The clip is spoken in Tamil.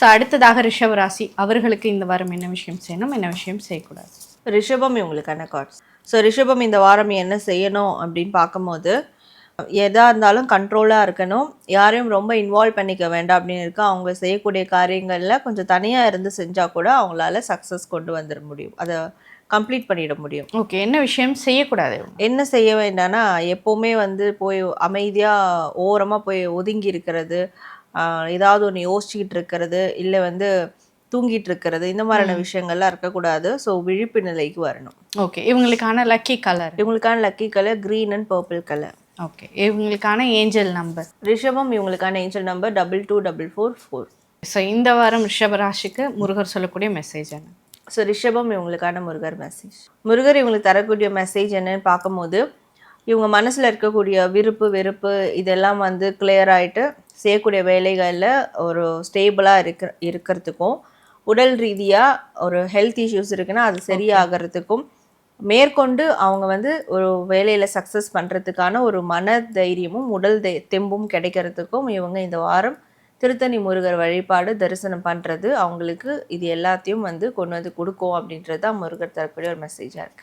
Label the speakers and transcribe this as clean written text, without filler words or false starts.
Speaker 1: ஸோ அடுத்ததாக ரிஷப ராசி அவர்களுக்கு இந்த வாரம் என்ன விஷயம் செய்யணும், என்ன விஷயம் செய்யக்கூடாது?
Speaker 2: ரிஷபம் இவங்களுக்கான கார்ட்ஸ். ஸோ ரிஷபம் இந்த வாரம் என்ன செய்யணும் அப்படின்னு பார்க்கும்போது, எதா இருந்தாலும் கண்ட்ரோலாக இருக்கணும், யாரையும் ரொம்ப இன்வால்வ் பண்ணிக்க வேண்டாம் அப்படின்னு இருக்கு. அவங்க செய்யக்கூடிய காரியங்களில் கொஞ்சம் தனியாக இருந்து செஞ்சால் கூட அவங்களால சக்ஸஸ் கொண்டு வந்துட முடியும், அதை கம்ப்ளீட் பண்ணிட முடியும்.
Speaker 1: ஓகே, என்ன விஷயம் செய்யக்கூடாது?
Speaker 2: என்ன செய்ய வேண்டாம்னா, எப்போவுமே வந்து போய் அமைதியாக ஓரமாக போய் ஒதுங்கி இருக்கிறது, ஏதாவது ஒன்று யோசிச்சுக்கிட்டு இருக்கிறது, இல்லை வந்து தூங்கிட்டு இருக்கிறது, இந்த மாதிரியான விஷயங்கள்லாம் இருக்கக்கூடாது. ஸோ விழிப்பு நிலைக்கு வரணும்.
Speaker 1: ஓகே, இவங்களுக்கான லக்கி கலர்?
Speaker 2: இவங்களுக்கான lucky colour green and purple colour.
Speaker 1: Okay, இவங்களுக்கான ஏஞ்சல் நம்பர்?
Speaker 2: ரிஷபம் இவங்களுக்கான ஏஞ்சல் நம்பர் 224444.
Speaker 1: ஸோ இந்த வாரம் ரிஷபராசிக்கு முருகர் சொல்லக்கூடிய மெசேஜ் என்ன?
Speaker 2: ஸோ ரிஷபம் இவங்களுக்கான முருகர் மெசேஜ். முருகர் இவங்களுக்கு தரக்கூடிய மெசேஜ் என்னன்னு பார்க்கும்போது, இவங்க மனசில் இருக்கக்கூடிய விருப்பு வெறுப்பு இதெல்லாம் வந்து கிளியர் ஆகிட்டு செய்யக்கூடிய வேலைகளில் ஒரு ஸ்டேபிளாக இருக்கிறதுக்கும், உடல் ரீதியாக ஒரு ஹெல்த் இஷ்யூஸ் இருக்குன்னா அது சரியாகிறதுக்கும், மேற்கொண்டு அவங்க வந்து ஒரு வேலையில் சக்ஸஸ் பண்ணுறதுக்கான ஒரு மன தைரியமும் உடல் தெம்பும் கிடைக்கிறதுக்கும் இவங்க இந்த வாரம் திருத்தணி முருகர் வழிபாடு தரிசனம் பண்ணுறது அவங்களுக்கு இது எல்லாத்தையும் வந்து கொண்டு வந்து கொடுக்கும் அப்படின்றது தான் முருகர் தரக்கூடிய ஒரு மெசேஜாக இருக்குது.